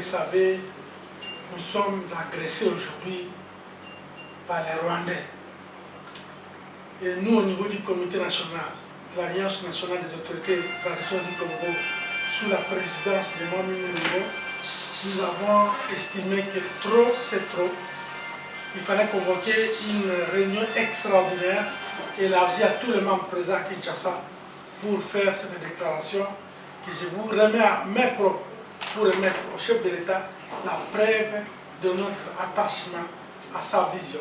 le savez, nous sommes agressés aujourd'hui par les Rwandais. Et nous, au niveau du comité national, de l'Alliance nationale des autorités traditionnelles du Congo, sous la présidence de Mohamed Nungo, nous avons estimé que trop, c'est trop. Il fallait convoquer une réunion extraordinaire, élargie à tous les membres présents à Kinshasa, pour faire cette déclaration que je vous remets à main propre pour remettre au chef de l'État la preuve de notre attachement à sa vision.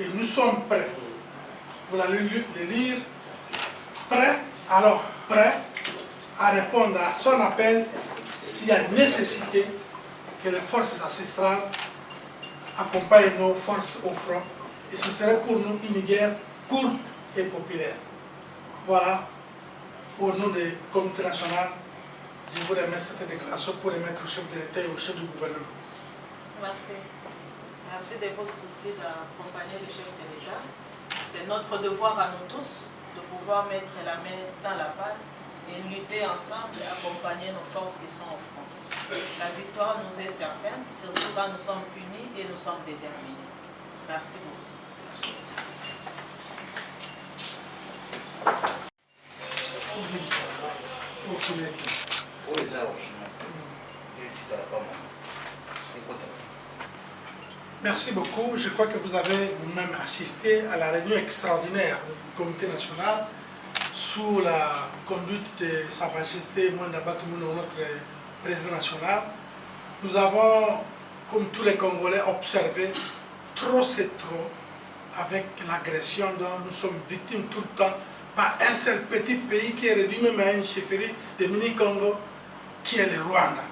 Et nous sommes prêts, vous allez le lire, prêts à répondre à son appel s'il y a nécessité que les forces ancestrales accompagnent nos forces au front. Et ce serait pour nous une guerre courte et populaire. Voilà, au nom du comité national, je vous remets cette déclaration pour remettre au chef de l'État et au chef du gouvernement. Merci. Merci de votre souci d'accompagner le chef de l'État. C'est notre devoir à nous tous de pouvoir mettre la main dans la pâte et lutter ensemble et accompagner nos forces qui sont au front. La victoire nous est certaine, surtout quand nous sommes unis et nous sommes déterminés. Merci beaucoup. Merci beaucoup. Je crois que vous avez vous-même assisté à la réunion extraordinaire du comité national sous la conduite de Sa Majesté Mwanda Batumuno, notre président national. Nous avons, comme tous les Congolais, observé trop c'est trop avec l'agression dont nous sommes victimes tout le temps par un seul petit pays qui est réduit même à une chefferie de mini-Congo qui est le Rwanda.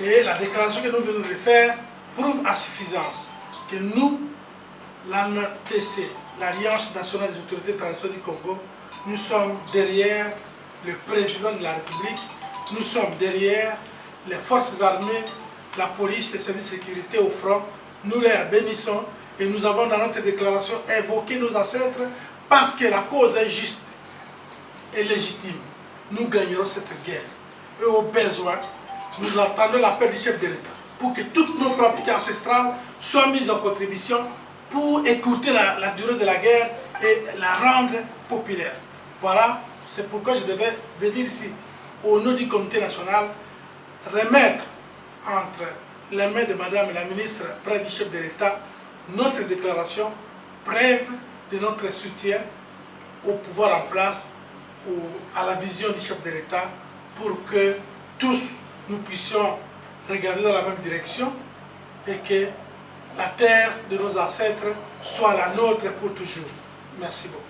Et la déclaration que nous venons de faire prouve à suffisance que nous, l'ANTC, l'Alliance nationale des autorités traditionnelles du Congo, nous sommes derrière le président de la République, nous sommes derrière les forces armées, la police, les services de sécurité au front. Nous les bénissons et nous avons dans notre déclaration évoqué nos ancêtres parce que la cause est juste et légitime. Nous gagnerons cette guerre. Et au besoin, nous attendons l'appel du chef de l'État pour que toutes nos pratiques ancestrales soient mises en contribution pour écouter la durée de la guerre et la rendre populaire. Voilà, c'est pourquoi je devais venir ici, au nom du comité national, remettre entre les mains de Madame la ministre près du chef de l'État notre déclaration, preuve de notre soutien au pouvoir en place, à la vision du chef de l'État, pour que tous nous puissions regarder dans la même direction et que la terre de nos ancêtres soit la nôtre pour toujours. Merci beaucoup.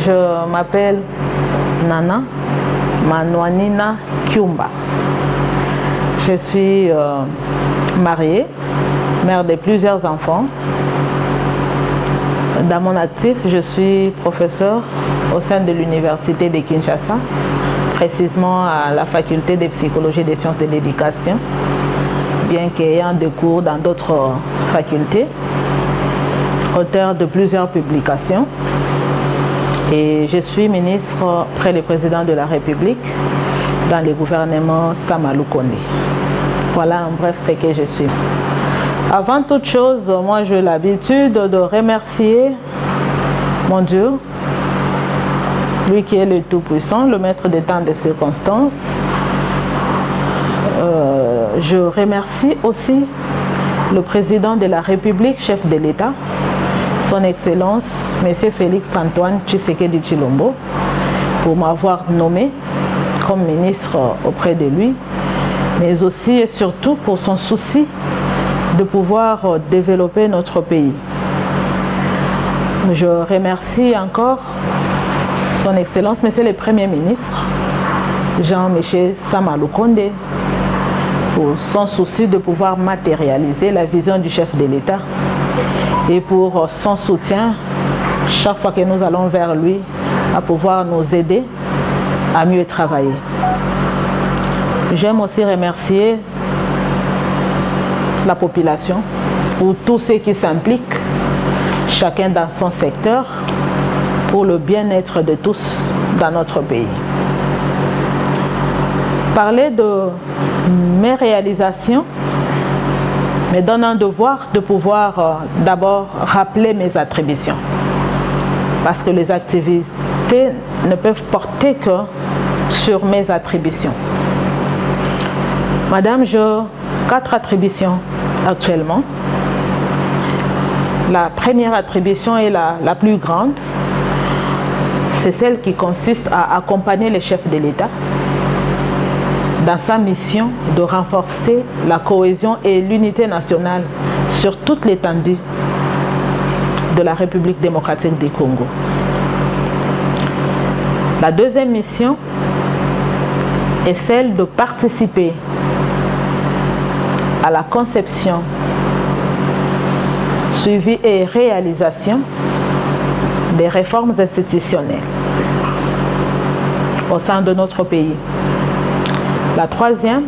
Je m'appelle Nana Manouanina Kyumba. Je suis mariée, mère de plusieurs enfants. Dans mon actif, je suis professeure au sein de l'Université de Kinshasa, précisément à la faculté de psychologie et des sciences de l'éducation, bien qu'ayant des cours dans d'autres facultés, auteur de plusieurs publications. Et je suis ministre près le président de la République dans le gouvernement Sama Lukonde. Voilà en bref ce que je suis. Avant toute chose, moi j'ai l'habitude de remercier mon Dieu, lui qui est le Tout-Puissant, le maître des temps de circonstances. Je remercie aussi le président de la République, chef de l'État, son Excellence, M. Félix-Antoine Tshisekedi Tshilombo, pour m'avoir nommé comme ministre auprès de lui, mais aussi et surtout pour son souci de pouvoir développer notre pays. Je remercie encore son Excellence, Monsieur le Premier ministre, Jean-Michel Sama Lukonde, pour son souci de pouvoir matérialiser la vision du chef de l'État et pour son soutien chaque fois que nous allons vers lui à pouvoir nous aider à mieux travailler. J'aime aussi remercier la population ou tous ceux qui s'impliquent, chacun dans son secteur, pour le bien-être de tous dans notre pays. parler de mes réalisations me donne un devoir de pouvoir d'abord rappeler mes attributions. Parce que les activités ne peuvent porter que sur mes attributions. Madame, j'ai 4 attributions actuellement. La première attribution est la plus grande. C'est celle qui consiste à accompagner le chef de l'État dans sa mission de renforcer la cohésion et l'unité nationale sur toute l'étendue de la République démocratique du Congo. La deuxième mission est celle de participer à la conception, suivi et réalisation des réformes institutionnelles au sein de notre pays. La troisième,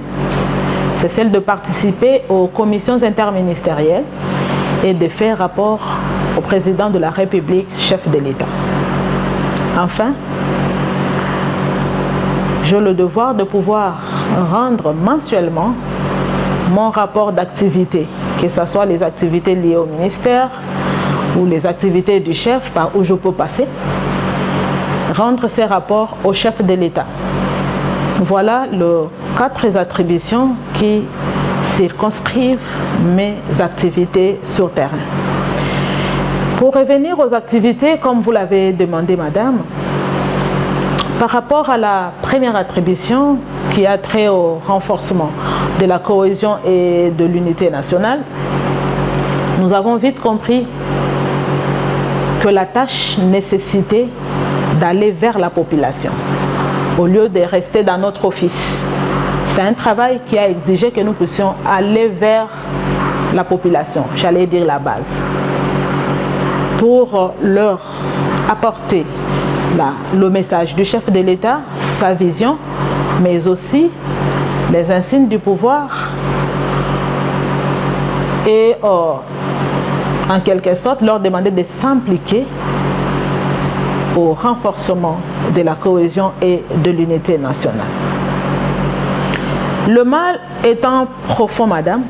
c'est celle de participer aux commissions interministérielles et de faire rapport au président de la République, chef de l'État. Enfin, j'ai le devoir de pouvoir rendre mensuellement mon rapport d'activité, que ce soit les activités liées au ministère ou les activités du chef par où je peux passer, rendre ces rapports au chef de l'État. Voilà les 4 attributions qui circonscrivent mes activités sur terrain. Pour revenir aux activités, comme vous l'avez demandé, madame, par rapport à la première attribution qui a trait au renforcement de la cohésion et de l'unité nationale, nous avons vite compris que la tâche nécessitait d'aller vers la population au lieu de rester dans notre office. C'est un travail qui a exigé que nous puissions aller vers la population, j'allais dire la base, pour leur apporter le message du chef de l'État, sa vision, mais aussi les insignes du pouvoir et en quelque sorte leur demander de s'impliquer au renforcement de la cohésion et de l'unité nationale. Le mal étant profond, madame,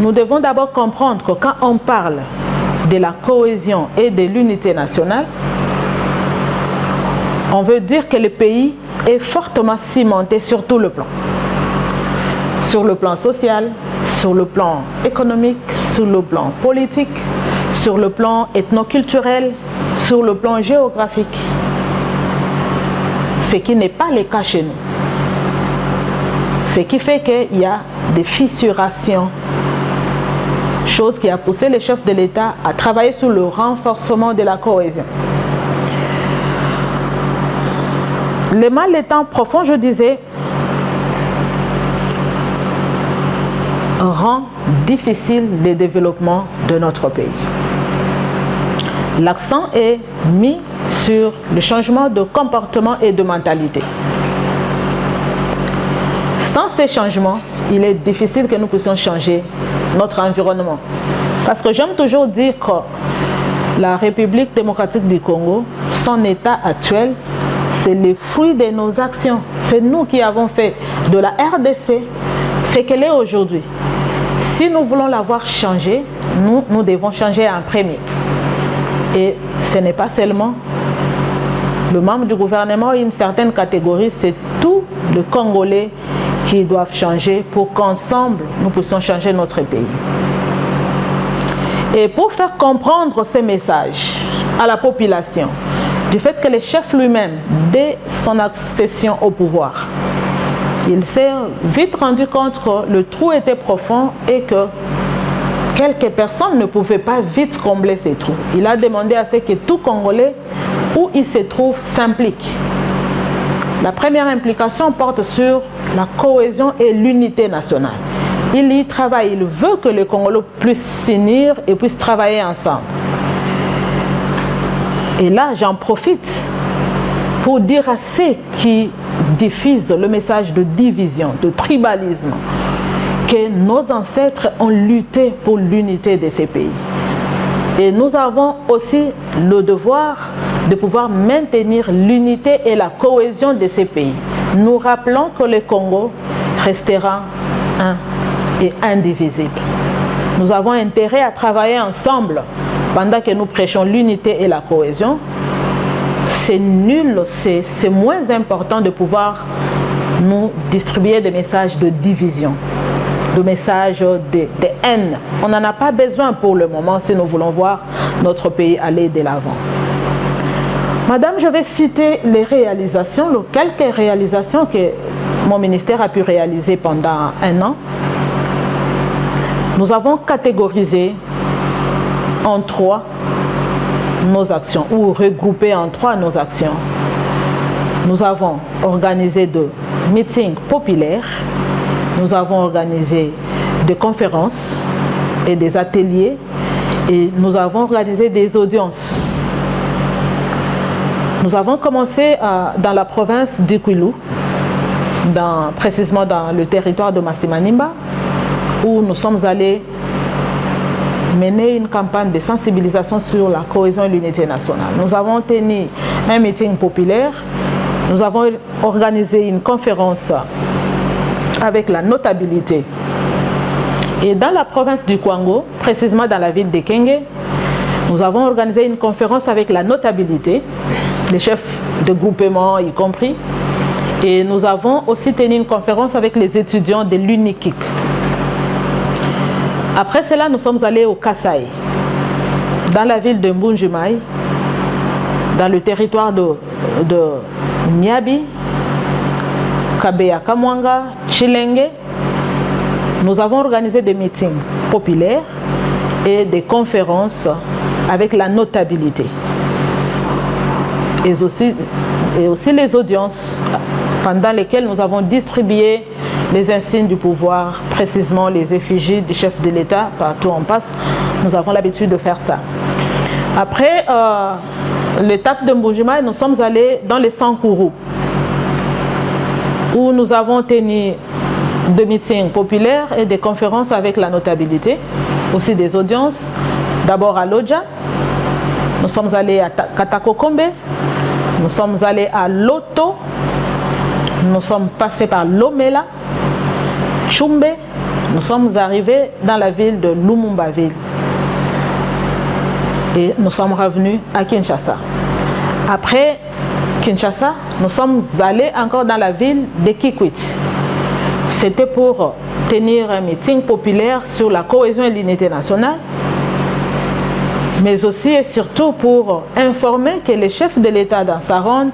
nous devons d'abord comprendre que quand on parle de la cohésion et de l'unité nationale, on veut dire que le pays est fortement cimenté sur tout le plan. Sur le plan social, sur le plan économique, sur le plan politique, sur le plan ethnoculturel, sur le plan géographique. Ce qui n'est pas le cas chez nous. Ce qui fait qu'il y a des fissurations, chose qui a poussé le chef de l'État à travailler sur le renforcement de la cohésion. Le mal étant profond, je disais, rend difficile le développement de notre pays. L'accent est mis sur le changement de comportement et de mentalité. Sans ces changements, il est difficile que nous puissions changer notre environnement. Parce que j'aime toujours dire que la République démocratique du Congo, son état actuel, c'est le fruit de nos actions. C'est nous qui avons fait de la RDC ce qu'elle est aujourd'hui. Si nous voulons la voir changer, nous devons changer en premier. Et ce n'est pas seulement le membre du gouvernement, une certaine catégorie, c'est tous les Congolais qui doivent changer pour qu'ensemble, nous puissions changer notre pays. Et pour faire comprendre ces messages à la population, du fait que le chef lui-même, dès son accession au pouvoir, il s'est vite rendu compte que le trou était profond et que quelques personnes ne pouvaient pas vite combler ces trous. Il a demandé à ce que tout Congolais, où il se trouve, s'implique. La première implication porte sur la cohésion et l'unité nationale. Il y travaille, il veut que les Congolais puissent s'unir et puissent travailler ensemble. Et là, j'en profite pour dire à ceux qui diffusent le message de division, de tribalisme, que nos ancêtres ont lutté pour l'unité de ces pays. Et nous avons aussi le devoir de pouvoir maintenir l'unité et la cohésion de ces pays. Nous rappelons que le Congo restera un et indivisible. Nous avons intérêt à travailler ensemble pendant que nous prêchons l'unité et la cohésion. C'est nul, c'est moins important de pouvoir nous distribuer des messages de division, de messages de haine. On n'en a pas besoin pour le moment si nous voulons voir notre pays aller de l'avant. Madame, je vais citer les réalisations, quelques réalisations que mon ministère a pu réaliser pendant un an. Nous avons catégorisé en 3 nos actions, ou regroupé en 3 nos actions. Nous avons organisé de meetings populaires, nous avons organisé des conférences et des ateliers, et nous avons organisé des audiences. Nous avons commencé dans la province d'Ikwilu, précisément dans le territoire de Masimanimba, où nous sommes allés mener une campagne de sensibilisation sur la cohésion et l'unité nationale. Nous avons tenu un meeting populaire, nous avons organisé une conférence avec la notabilité. Et dans la province du Kwango, précisément dans la ville de Kenge, nous avons organisé une conférence avec la notabilité, les chefs de groupement y compris. Et nous avons aussi tenu une conférence avec les étudiants de l'UNIKIK. Après cela, nous sommes allés au Kasaï, dans la ville de Mbunjimai, dans le territoire de Nyabi, Kabeya Kamwanga, Chilenge. Nous avons organisé des meetings populaires et des conférences avec la notabilité. Et aussi les audiences pendant lesquelles nous avons distribué les insignes du pouvoir, précisément les effigies du chef de l'État, partout on passe, nous avons l'habitude de faire ça. Après l'étape de Mbujima, nous sommes allés dans les Sankourou, où nous avons tenu des meetings populaires et des conférences avec la notabilité, aussi des audiences, d'abord à Lodja, nous sommes allés à Katakokombe, nous sommes allés à Loto, nous sommes passés par Lomela, Chumbe, nous sommes arrivés dans la ville de Lumumba-ville et nous sommes revenus à Kinshasa. Après Kinshasa, nous sommes allés encore dans la ville de Kikwit. C'était pour tenir un meeting populaire sur la cohésion et l'unité nationale, mais aussi et surtout pour informer que le chef de l'État dans sa ronde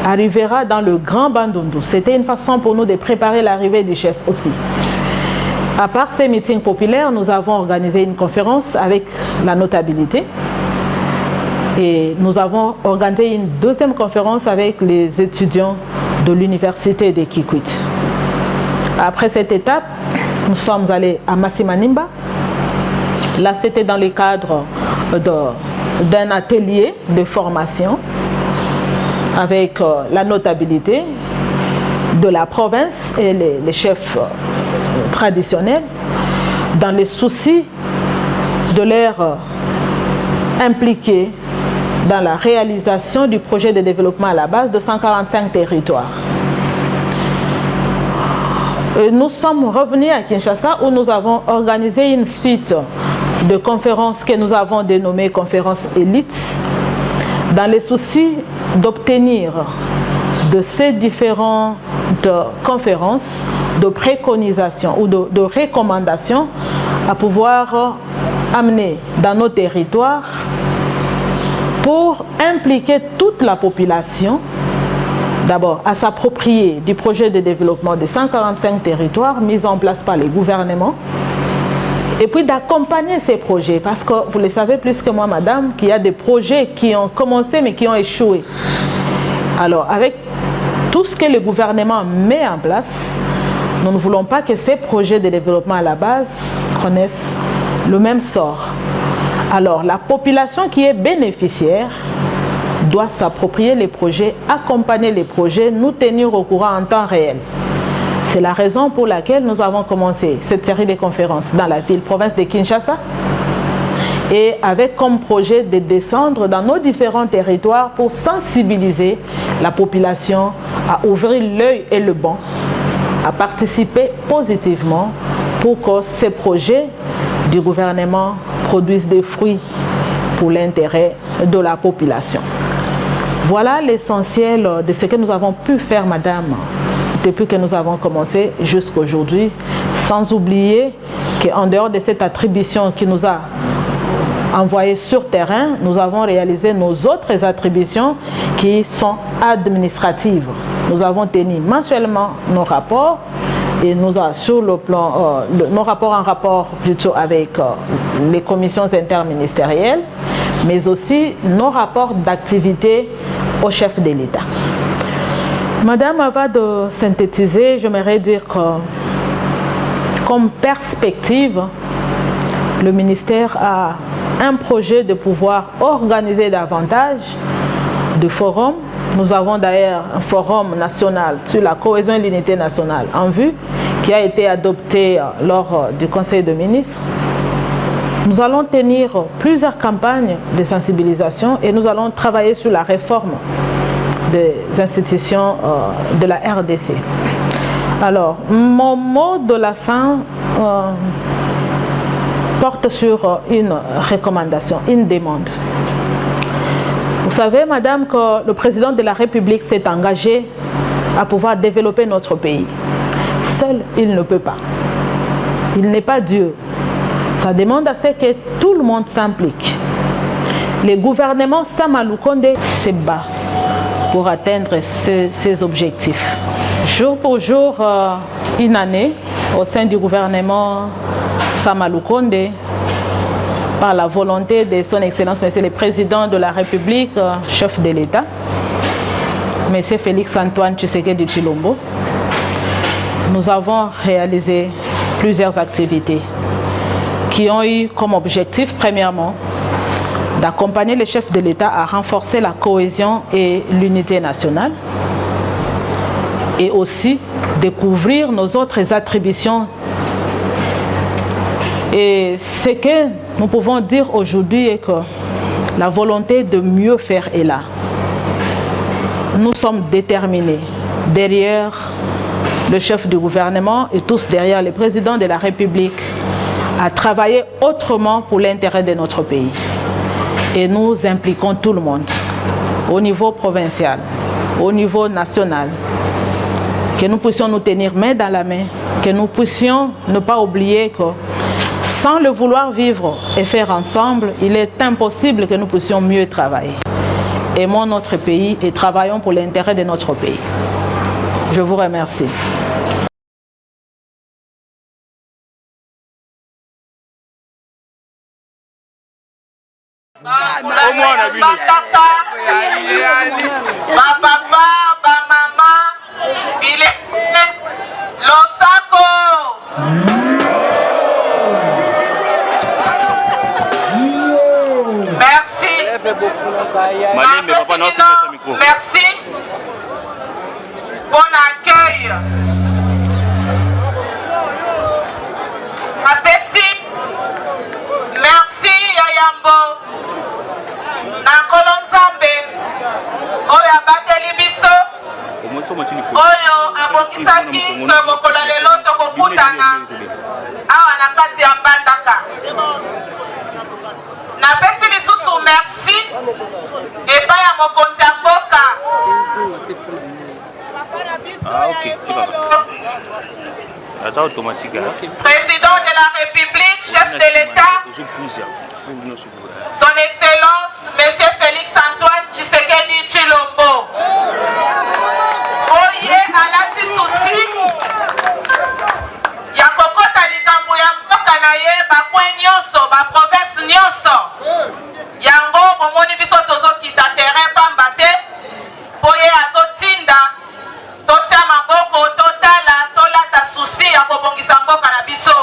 arrivera dans le Grand Bandundu. C'était une façon pour nous de préparer l'arrivée du chef aussi. À part ces meetings populaires, nous avons organisé une conférence avec la notabilité et nous avons organisé une deuxième conférence avec les étudiants de l'université de Kikwit. Après cette étape, nous sommes allés à Masimanimba. Là, c'était dans le cadre d'un atelier de formation avec la notabilité de la province et les chefs traditionnels, dans les soucis de leur impliquer dans la réalisation du projet de développement à la base de 145 territoires. Et nous sommes revenus à Kinshasa où nous avons organisé une suite de conférences que nous avons dénommées conférences élites, dans les soucis d'obtenir de ces différentes conférences de préconisations ou de recommandations à pouvoir amener dans nos territoires pour impliquer toute la population, d'abord à s'approprier du projet de développement de 145 territoires mis en place par les gouvernements, et puis d'accompagner ces projets, parce que vous le savez plus que moi, madame, qu'il y a des projets qui ont commencé mais qui ont échoué. Alors, avec tout ce que le gouvernement met en place, nous ne voulons pas que ces projets de développement à la base connaissent le même sort. Alors, la population qui est bénéficiaire doit s'approprier les projets, accompagner les projets, nous tenir au courant en temps réel. C'est la raison pour laquelle nous avons commencé cette série de conférences dans la ville-province de Kinshasa. et avec comme projet de descendre dans nos différents territoires pour sensibiliser la population à ouvrir l'œil et le bon, à participer positivement pour que ces projets du gouvernement produisent des fruits pour l'intérêt de la population. Voilà l'essentiel de ce que nous avons pu faire, madame, depuis que nous avons commencé jusqu'à aujourd'hui, sans oublier qu'en dehors de cette attribution qui nous a envoyés sur terrain, nous avons réalisé nos autres attributions qui sont administratives. Nous avons tenu mensuellement nos rapports et nous avons sur le plan, nos rapports en rapport plutôt avec les commissions interministérielles, mais aussi nos rapports d'activité au chef de l'État. Madame, avant de synthétiser, j'aimerais dire que comme perspective, le ministère a un projet de pouvoir organiser davantage de forums. Nous avons d'ailleurs un forum national sur la cohésion et l'unité nationale en vue qui a été adopté lors du Conseil des ministres. Nous allons tenir plusieurs campagnes de sensibilisation et nous allons travailler sur la réforme des institutions de la RDC. Alors, mon mot de la fin porte sur une recommandation, une demande. Vous savez, madame, que le président de la République s'est engagé à pouvoir développer notre pays. Seul, il ne peut pas. Il n'est pas Dieu. Ça demande à ce que tout le monde s'implique. Les gouvernements Sama Lukonde se bat pour atteindre ces objectifs. Jour pour jour, une année, au sein du gouvernement Sama Lukonde, par la volonté de son Excellence, Monsieur le Président de la République, chef de l'État, Monsieur Félix Antoine Tshisekedi Tshilombo, nous avons réalisé plusieurs activités qui ont eu comme objectif, premièrement, d'accompagner le chef de l'État à renforcer la cohésion et l'unité nationale et aussi découvrir nos autres attributions. Et ce que nous pouvons dire aujourd'hui est que la volonté de mieux faire est là. Nous sommes déterminés derrière le chef du gouvernement et tous derrière le président de la République à travailler autrement pour l'intérêt de notre pays. Et nous impliquons tout le monde, au niveau provincial, au niveau national, que nous puissions nous tenir main dans la main, que nous puissions ne pas oublier que sans le vouloir vivre et faire ensemble, il est impossible que nous puissions mieux travailler. Aimons notre pays et travaillons pour l'intérêt de notre pays. Je vous remercie. Merci. Bon accueil. Apesi. Merci Yayambo. Nakolo Nzambe. Oyo abateli biso. Oyo abongisaki ke mokolo lelo tokokutana awa na kati ya Mbandaka. Napesi lisusu merci epai ya mokonzi ya mboka. Président de la République, chef de l'État, son Excellence, Monsieur Félix Antoine Tshisekedi Tshilombo. Oye alati susi ya kokota likambo ya mboka na ye bakwen nyonso, ba province nyonso. Yango omoni biso tozokita terrain pamba te oye azotinda totia maboko totala tolata susi ya kobongisa mboka na biso.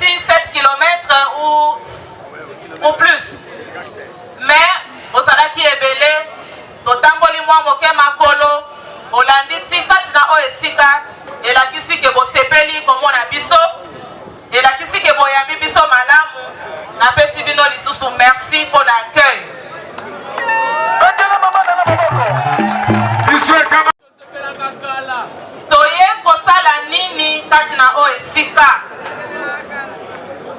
aussi 7 km ou plus. Mais vous allez qui est belé, totamboli moi moke makolo, olandi tika tina o esika, et la kisi ke bo sepeli komo na biso, et la kisi ke bo yambi biso malamu, na pesi bino lisusu merci pour l'accueil. Toye kosala nini katina o esika?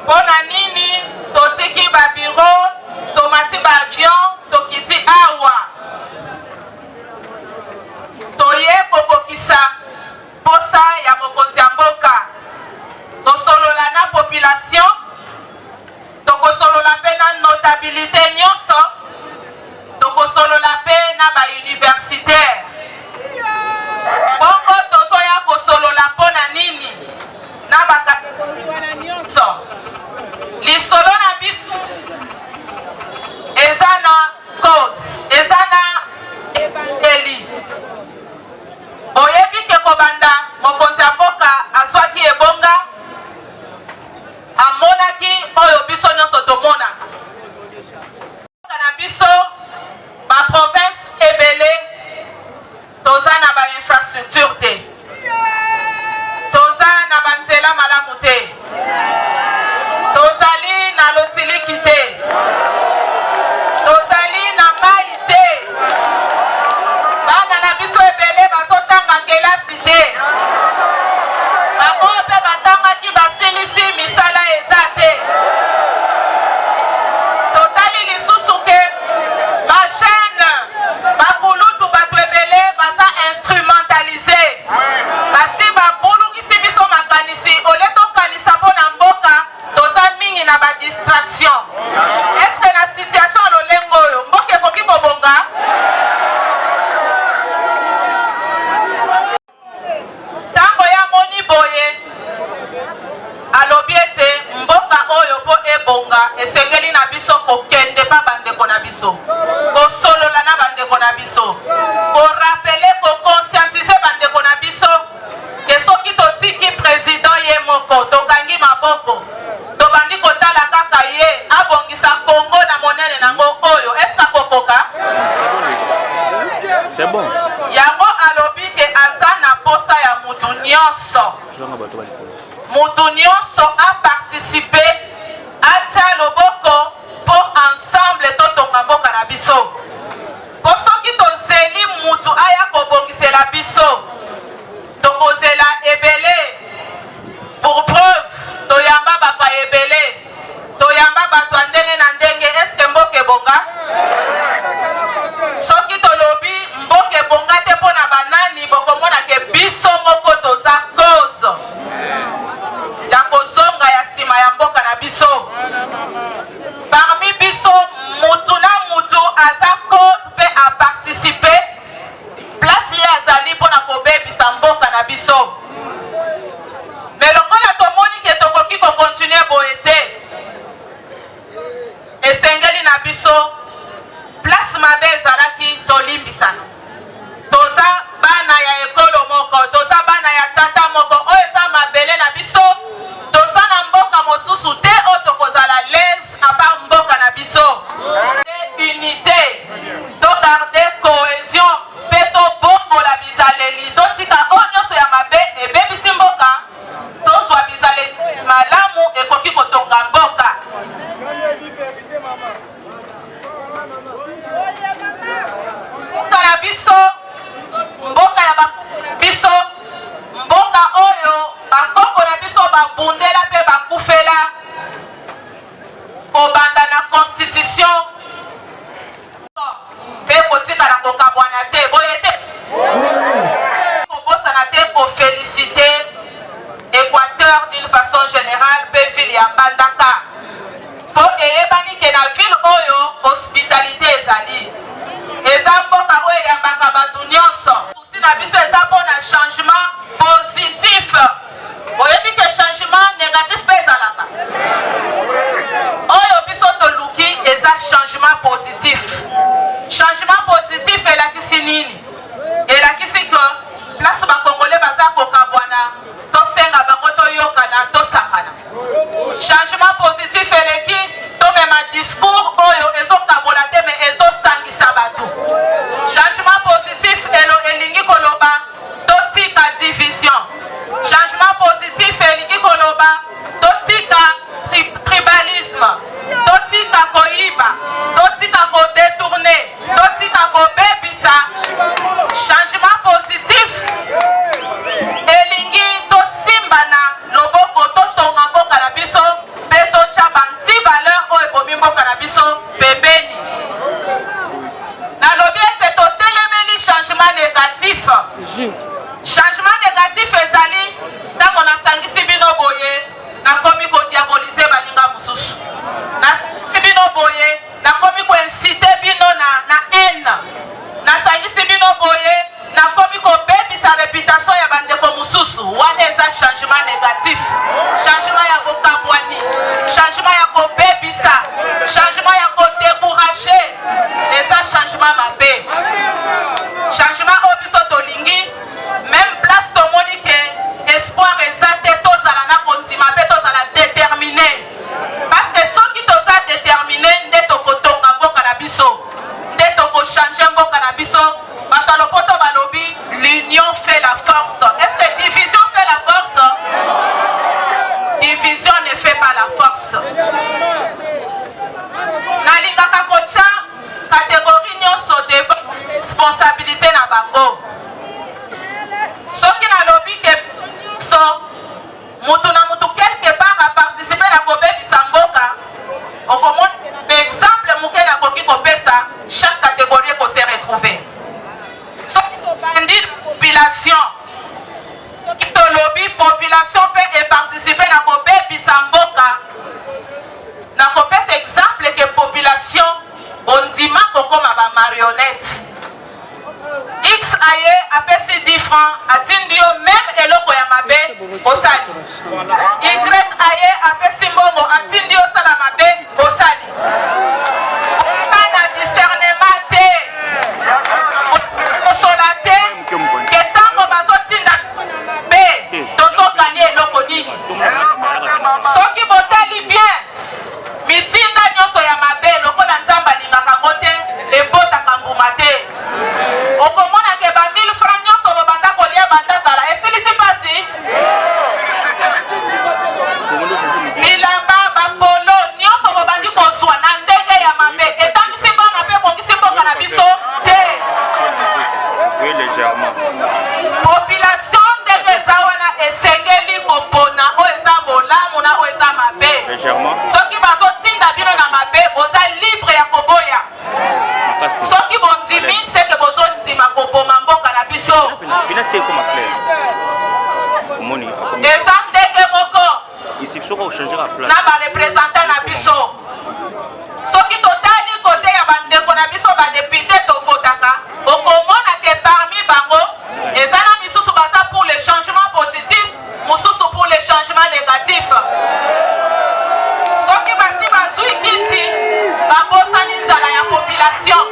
Pona nini totiki ba bureau, tomati ba avion, tokiti awa. Toye kokokisa posa ya mokonzi ya mboka. Tosolola na population, tokosolola pe na notabilité nyonso, tokosolola pe na ba universitaire. Bongo tozoya kosolola pona nini na bakategori nyonso. Lisolo na biso eza na cause, eza na ebangeli. Oyebi ke kobanda mokonzi ya mboka azwaki ebonga, amonaki oyo biso nyonso tomonaka. Na biso ba province ebele toza na ba infrastructure te, toza na ba nzela malamu te, tozali na lotiliki te, tozali na mai te, bana na biso ebele bazotanga kelasi te, bango mpe batangaki basilisi misala eza te. Totali lisusu ke bachaine bakulutu bato ebele baza instrumentalize, basi babulukisi biso makanisi ole tokanisa mpo na mboka, toza mingi na badistraction. Eske na situation lolengo oyo mboka ekoki kobonga? Ntango ya moni boye alobi ete mboka oyo po ebonga esengeli na biso kokende pa bandeko na biso, kosolola na bandeko na biso, korapele kokonscientize bandeko na biso ke soki totiki président ye moko tokangi maboko, tobandi kotala kaka ye abongisa Congo na monene nango oyo, eske akokoka? C'est bon. Yango alobi ke aza na posa ya mutu nyonso. Mutu nyonso a participé atia loboko po ensemble totonga mboka na biso. Po soki tozeli mutu aya kobongisela biso, tokozela ebele. Pour preuve, toyamba bapa ebele, toyamba bato ndenge na ndenge, eske mboka ebonga? Soki tolobi mboka ebonga te po na banani, bokomona ke biso moko toza cause ya kozonga ya sima ya mboka na biso. Parmi biso mutu na mutu aza cause pe a participer, place ye azali po na kobebisa mboka na biso. Mais lokola tomoni ke tokoki kokontinue boye te, esengeli na biso place mabe ezalaki tolimbisana. Toza bana ya ekolo moko, toza bana ya tata moko, oyo eza mabele na biso, toza na mboka mosusu te oyo tokozala lese apart mboka na biso. Unité, to garder cohésion, pe to bongola bizaleli, totika oyo nyonso ya mabe ebebisi mboka, tozwa bizaleli malamu ekoki kotonga mboka. changement positif eleki to mema discours oyo ezokabola te me ezosangisa bato. Changement positif elingi koloba totika division. Changement positif elingi koloba totika tribalisme, totika koyiba, totika kodetourner, totika kobebisa. Changement positif elingi tosimbana loboko totonga mboka na biso pe totya banti valeur oyo ebomi mboka na biso pembeni. Nalobi ete totelemeli changement négatif. Changement négatif ezali ntango nasangisi bino boye nakomi kodiabolize balinga mosusu, nasangisi bino boye nakomi koincite bino na haine, nasangisi bino boye nakomi kobebisa réputation ya bandeko mosusu. Wana eza changement négatif, changement ya kokabwani, changement ya kobebisa, changement ya kodécourager, eza changement mabe. Changement oyo biso tolingi même place tomoni ke espoir eza te tozala na kondima mpe tozala déterminé, parce que soki toza déterminé nde tokotonga mboka na biso, nde tokochange mboka na biso. Bato ya lopoto balobi l'union fait la force. Est-ce que division fait la force? Division ne fait pas la force. Nalingaka kocha catégorie nyonso devant responsabilité na bango. Soki nalobi ke so mutu na mutu quelque part a participé na kobebisa mboka, okomona exemple muke nakoki kopesa chaque catégorie ekose retrouver. Soki tobandi population, soki tolobi population mpe eparticipe na kobebisa mboka, nakopesa exemple ke population ondima kokoma ba marionnette. X aye apesi 10 francs atindi yo même eloko ya mabe osali. Y aye apesi mbongo atindi yo sala mabe osali. Kana discernement te, osola te ke tango bazotinda be tozokani eloko nini. Soki botali bien mitinda nyonso ya mabe lokola nzambe alingaka ngo te ebotaka mbuma te. Okomona ke ba 1000 francs nyonso bobanda kolia banda kala esilisi pasi. Bilamba bapolo nyonso bobandi kozwa na ndenge ya mabe etangisi mbongo mpe bongisi mboka na biso te. Oui, légèrement. Population ndenge eza wana esengeli kopona oyo eza bolamu na oyo eza mabe. Légèrement. Soki bazotinda bino na mabe boza libre ya koboya. Soki bondimi seke bozondima koboma mboka na biso. Eza ndenge moko na barepresentant na biso. Soki totali kote ya bandeko na biso badepute tovotaka, okomona ke parmi bango eza na misusu baza pour le changement positif, mosusu pour le changement négatif. Soki basi bazwi kiti babosani nzala ya population,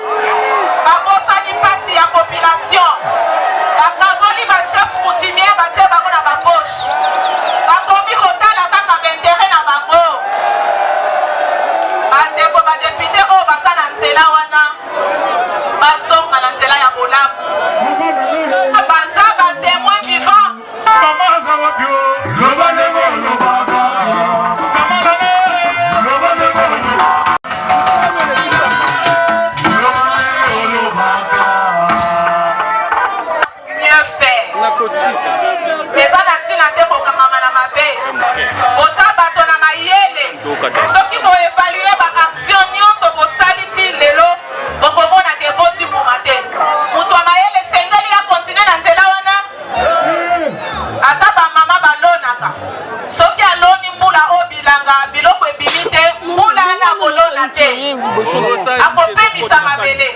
babosani pasi ya population, bakangoli bachef coutumier batie bango na bagauche, bakomi kotala kaka baintere na bango. Bandeko badepute oyo baza na nzela wana bazonga na nzela ya bolamu, baza batémoin vivant. Mieux faire. Eza na ntina te kokangama na mabe, boza bato na mayele. Soki boevalue baaction nyonso bosali ti lelo bokomona ke boti mbuma te. Mutu ya mayele sengeli ya kontine na nzela wana. Ata bamama balonaka soki aloni mbula oyo bilanga biloko ebimi te, mbula ana kolona te, akopemisa mabele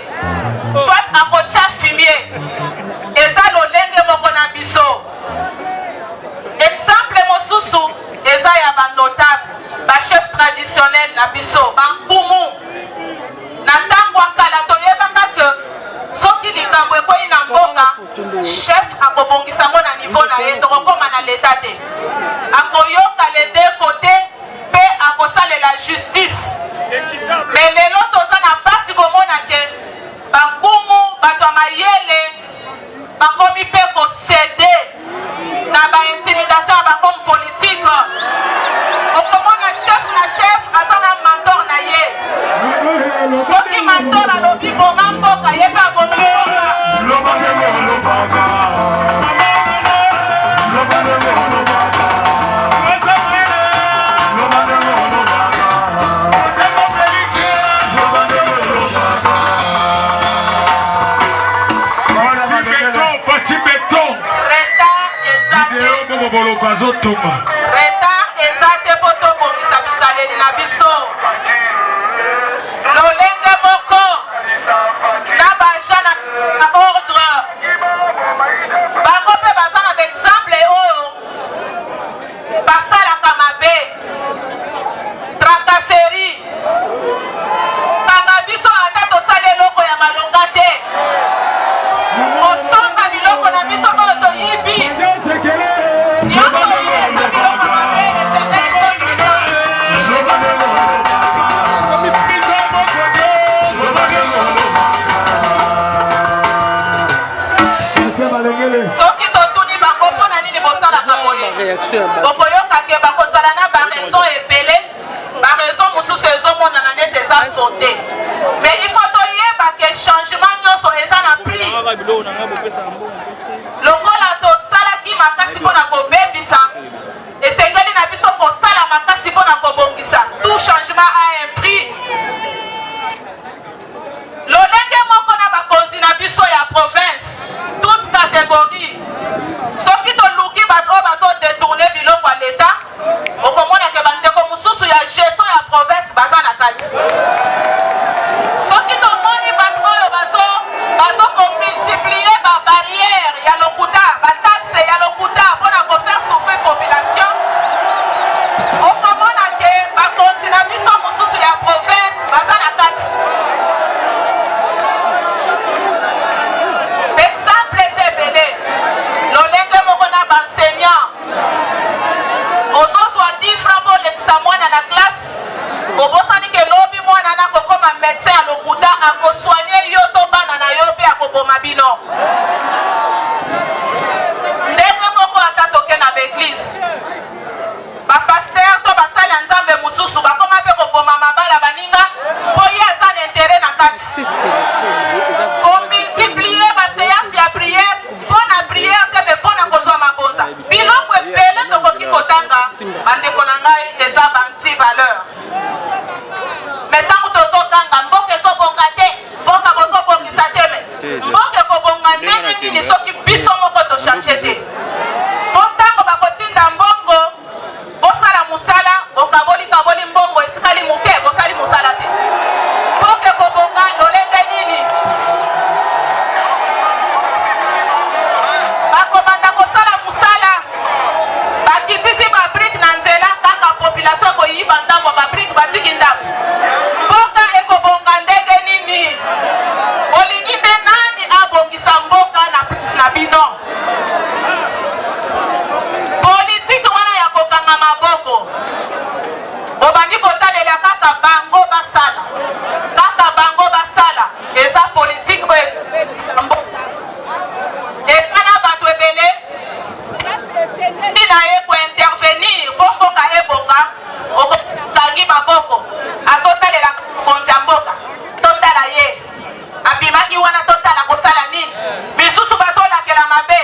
soit akotya fumier. Eza lolenge moko na biso. Exemple mosusu eza ya banotable bachef traditionnel na biso bankumu. Na ntango akala toyebaka ke soki likambo ekoyi na mboka, chef akobongisa ngo na niveau na ye, tokokoma na leta te, akoyoka les deux côtés mpe retard ezate poto bongisa bizaleli na biso lolenge moko na baja na ordre bango mpe baza na baexemple oyo basalaka mabe tracasserie kanga biso ata tosala eloko ya malonga te kosomba biloko na biso oyo toyibi nyonso oyo eza biloko mabe esengeli kontina soki totuni bango mpona nini bosalaka boye bokoyokake bakozala na baraison ebele baraison mosusu ezomonana neti eza fonde mais il faut toyeba ke changement nyonso eza na prix lokola tosalaki makasi mpona kobebisa esengeli na biso kosala makasi mpona kobongisa tout changement a un prix lolenge moko na bakonzi na biso ya province toute catégorie soki toluki bato oyo bazodetourne biloko ya leta okomonake bandeko mosusu ya gestion ya province baza na kati soki tomoni bato oyo bazokomultiplie babarrière ya lokuta bataxe ya lokuta mpona kofaire souffrir population okomonake bakonzi na biso mosusu ya province baza na kati exemple ezebele lolenge moko na baenseignant ozozwa 10 francs mpo olekisa mwana na classe obosani ke lobi mwana na kokoma médecin ya lokuta akosoigne yo to bana na yo mpe akoboma bino ndenge moko ata toke na baeglise bapaster to basali ya nzambe mosusu bakoma mpe koboma mabala baninga mpo ye aza na intere na kati komultiplie baseanse ya priere mpona priere te mpe mpona kozwa mabonza biloko ebele tokoki kotanga bandeko na ngai eza banti valeur me ntango tozoganga mboka ezobonga te mboka bozobongisa te me mboka ekobonga ndenge nini soki biso moko tochange te mpo ntango bakotinda mbongo bosala mosala okaboli mbongo etikali moke bosali mosala te mboka ekobonga lolenge nini bakomanda kosala mosala bakitisi babrike na nzela kaka population koyiba ndambo babrike batiki ndambo mboka ekobonga ndenge nini olingi nde nani abongisa mboka na bino politike wana ya kokanga maboko obandi kotalela kaka bango basala eza politike oyo ezobongisa mboka epana bato ebele na ye kointervenir po mboka ebonga okokangi maboko azotalela mokonzi ya mboka totala ye abimaki wana totala kosala nini misusu bazolakela mabe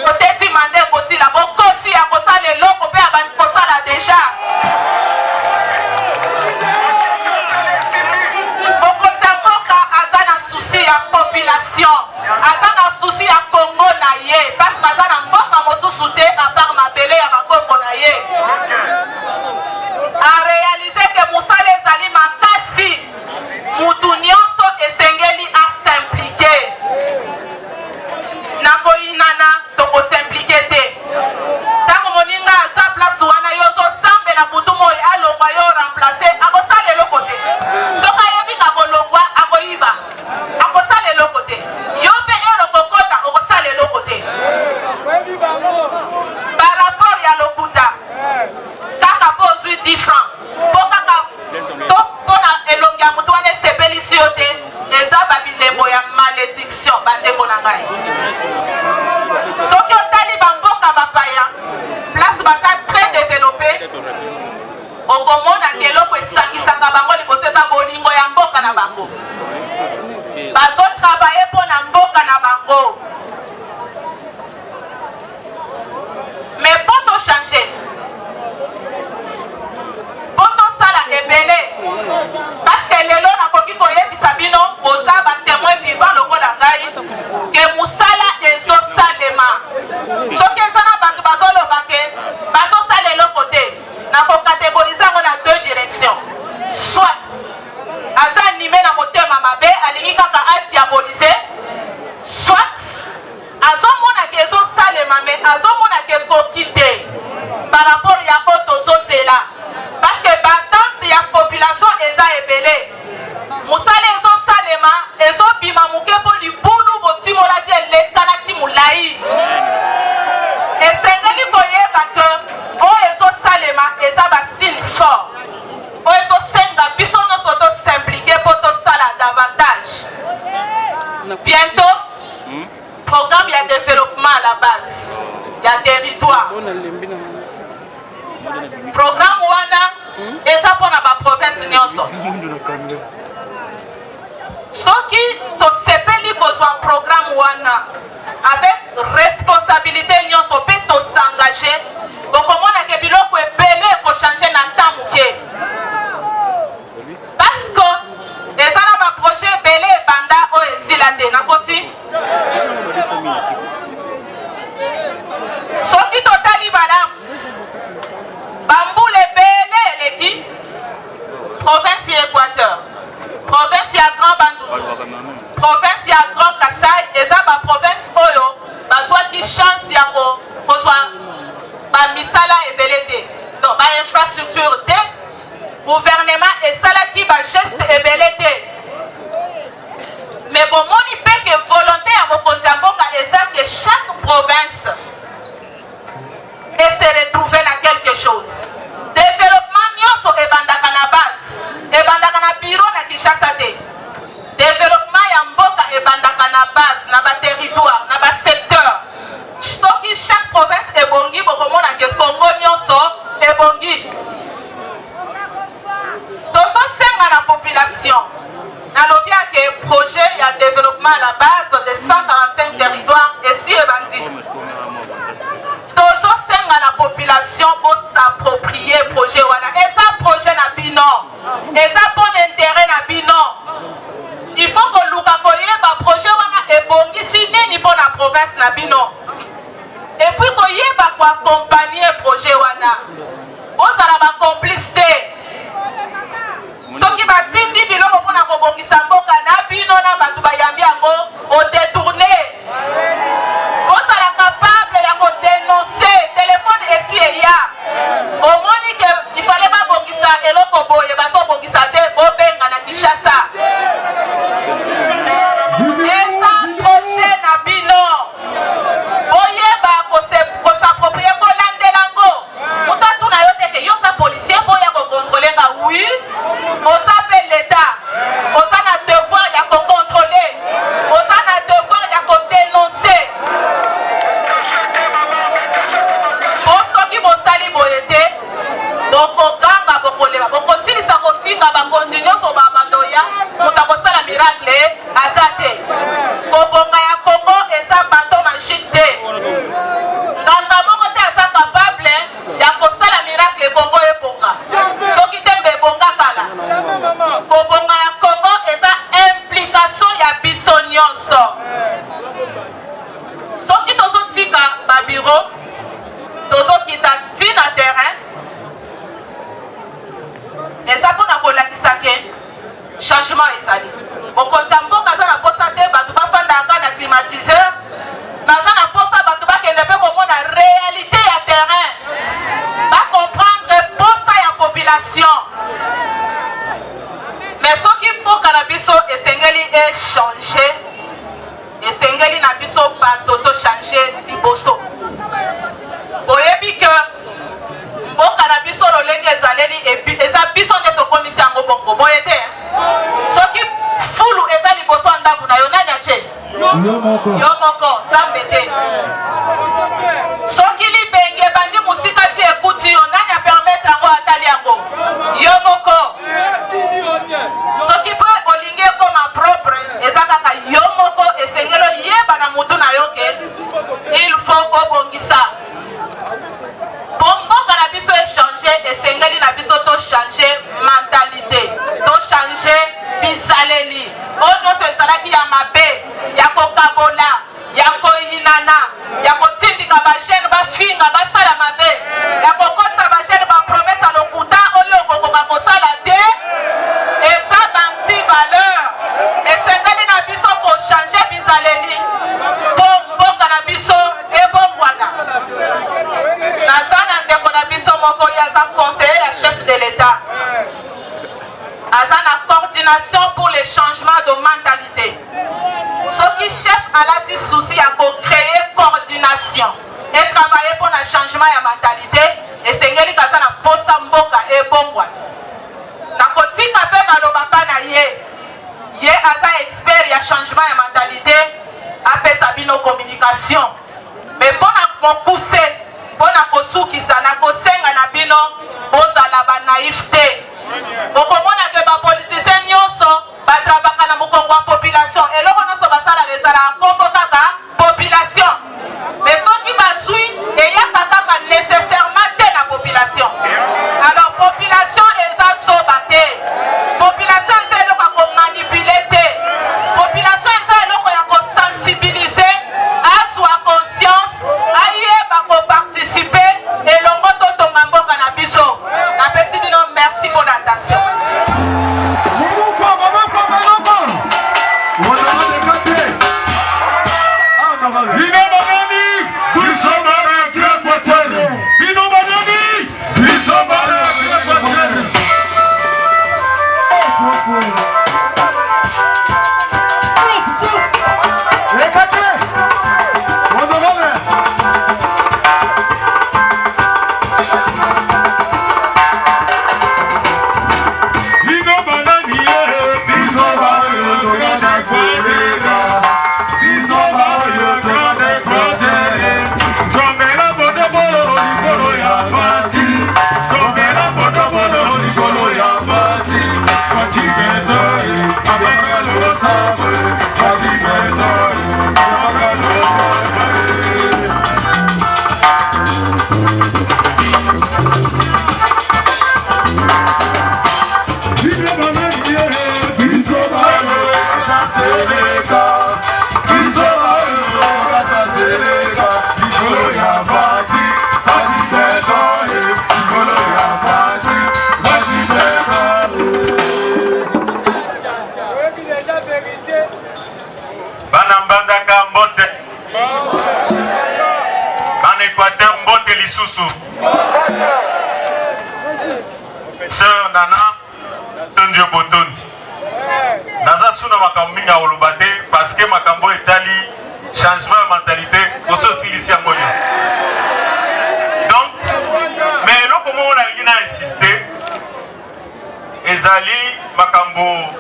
oteti mande ekosila bokosi akosala eloko mpe abandi kosala deja mokonzi ya mboka aza na susi ya population aza na susi ya kongo na ye parce que aza na mboka mosusu te apart mabele ya bakoko na ye arealize ke mosala ezali makasi mutu nyonso esengeli asimplike na koyinana tokosimplike te ntango moninga aza place wana yo ozosambela butu moyo alongwa yo remplace akosala eloko te soki ayebika kolongwa akoyiba akosala eloko te yo mpe ero kokota okosala eloko te par rapport ya lokuta kaka po ozwi 10 francs mpo kaka to mpona elongi ya motu wana esepelisi yo te eza babilembo ya malédiction bandeko na ngai soki otali bamboka bapaya place baza très développé okomona keloko esangisaka bango liboso eza bolingo ya mboka na bango bazotravaye mpo na mboka na bango mais mpo tochange mpo tosala ebele parce que lelo nakoki koyebisa bino boza batémoin vivant lokola ngai ke mosala ezosalema soki eza na bato bazoloba ke wana avec responsabilité nyonso pe to s'engager okomona ke biloko ebele ko changer na temps muke parce que eza na ba projet ebele ebanda oyo esila te nakosi soki totali malamu bambula ebele eleki province ya Équateur, province ya Grand Bandundu, province ya Grand Kassai, eza ba province oyo bazwaki chance ya kozwa ba misala ebele te, donc ba infrastructure te, gouvernement esalaki ba geste ebele te. Mais bomoni pe ke volonté ya mokonzi ya mboka eza que chaque province et se retrouver na quelque chose. Développement nyonso ebandaka na base, ebandaka na bureau na Kinshasa te. Développement ya mboka ebandaka na base, na ba territoire, na ba secteur. Soki chaque province ebongi bokomona ke Congo nyonso ebongi. Tozo senga na population. Nalobi ke projet ya développement à la base de 145 territoires et si ebandi. Tozo senga na population pour s'approprier projet wana. Eza projet na bino. Eza bon intérêt na bino. Il faut que luka koyeba projet wana ebongisi nini pour la province na bino. Et puis koyeba ko accompagner projet wana. Ozala ba complicité. Soki batindi biloko pona kobongisa mboka na bino na batu bayambi yango o détourner. Ozala capable ya ko dénoncer téléphone esi eya. Omoni ke il fallait pas bongisa eloko boye baso bongisa te bobenga na Kinshasa. Eza projet na bino. Oyeba ko s'approprier ko landelango. Mutatu na yo teke yo sa policier boya ko contrôler nga oui. Oza fait l'État. Oza na devoir ya ko contrôler. Oza na devoir ya ko dénoncer. Osoki bosali boyete. Boko ganga boko leba. Boko silisa ko finga ba continuer so ba bandoya. Muta ko sala miracle azate. Kobonga ya Congo eza bateau magique te. Nganga moko te asa capable ya ko sala miracle Congo eponga. Soki tembe bonga kala. Kobonga ya Congo eza implication ya biso nyonso. Soki tozo tika ba bureau, tozo kita tina terrain. Eza pona kolakisa ke changement ezali. Bokonzi ya mboka aza na posa te bato bafandaka na climatiseur. Baza na posa bato bakende mpe komona réalité ya terrain. Bacomprendre posa ya population. Mais soki mboka na biso esengeli échanger, esengeli na biso bato to changer liboso. Oyebi ke mboka na biso lolenge ezaleli eza biso nde tokomisi yango bongo boye te. Soki fulu eza liboso ya ndako na yo nani atie? Yo moko zambe te. Soki libenge ebandi mosika ti ekuti yo nani apermettre yango atali yango? Yo moko. Soki mpe olingi ekoma propre eza kaka yo moko esengeli oyeba na mutu na yo ke il faut obongisa. Mboka na biso échanger esengeli na biso to changer mentalité, to changer bisaleli. Oyo nyonso ezalaki ya mabe, ya kokabola, ya koyinana, ya kotindika bajene bafinga basala mabe, ya kokotisa bajene bapromese ya lokuta oyo okokoka kosala te, eza banti valeur. Esengeli na biso kochange bizaleli po mboka na biso ebongwana. Naza na ndeko na biso moko ye aza conseiller ya chef de l'État. Aza na coordination pour les changements de mentalité. Soki chef alati souci à créer coordination et travailler pour le changement de mentalité et sengeli kaza na posa mboka ebongwana. Na kotika pe maloba pa na ye aza expert ya changement de mentalité apesa bino communication. Mais bona pousser, bona kosukisa na kosenga na bino bozala ba naïveté. Bokomona ke ba politicien nyonso ba travaka na mokongo wa population eloko nyonso basala ezala kombo kaka Moussour. Sœur Nana Tondio Botondi. Naza suna makambo olobate parce que makambo etali changement de mentalité aussi ici à Monia. Donc, mais là comment on a insisté, Ezali makambo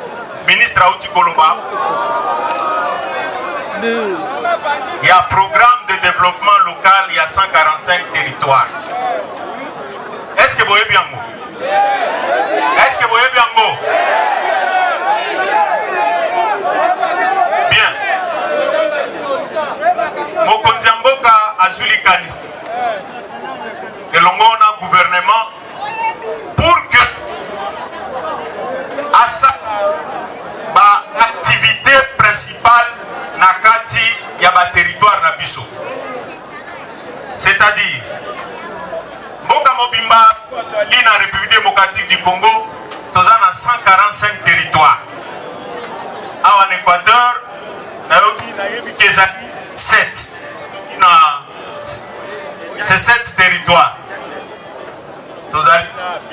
ministre Aouti Koloba. Il y a un programme de développement local, il y a 145 territoires. Est-ce que vous voyez bien mot? Est-ce que vous voyez bien mot? Bien. Mokonzi Mboka Azuli Kanis. Et l'on a un gouvernement pour que à sa activité principale nakati yaba territoire na biso. C'est-à-dire Mboka Mobimba l'ina République démocratique du Congo, nous avons 145 territoires. En Équateur, nous avons 7. C'est 7 territoires. Nous avons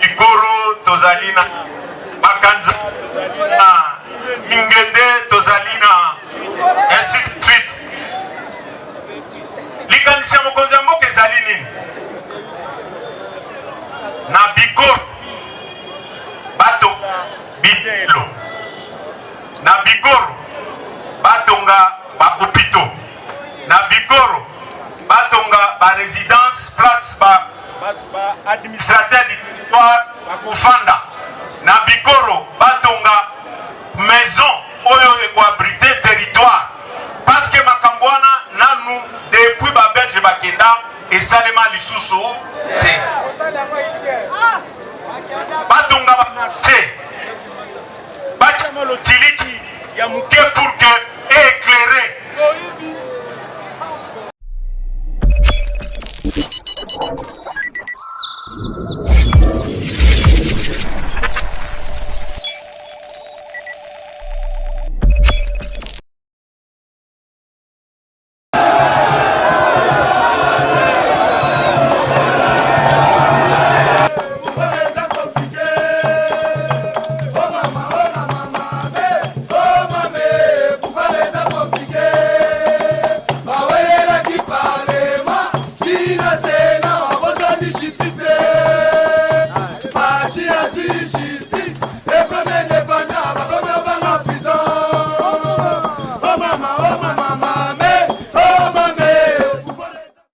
Igoro, nous avons Bakanza, Ingende, nous avons ainsi de suite. L'Ikanisia Mokonzambo Kezalini. Na Bigoro bato Bidelo na Bigoro batonga ba hôpitaux na Bigoro batonga ba résidence place ba administrateur du territoire Kufanda na Bigoro batonga maison oyo eko abrité territoire parce que makambwana nanu depuis ba Belge bakenda et salema lisusu te batunga ba marché bachama lotiliki ya muke pour que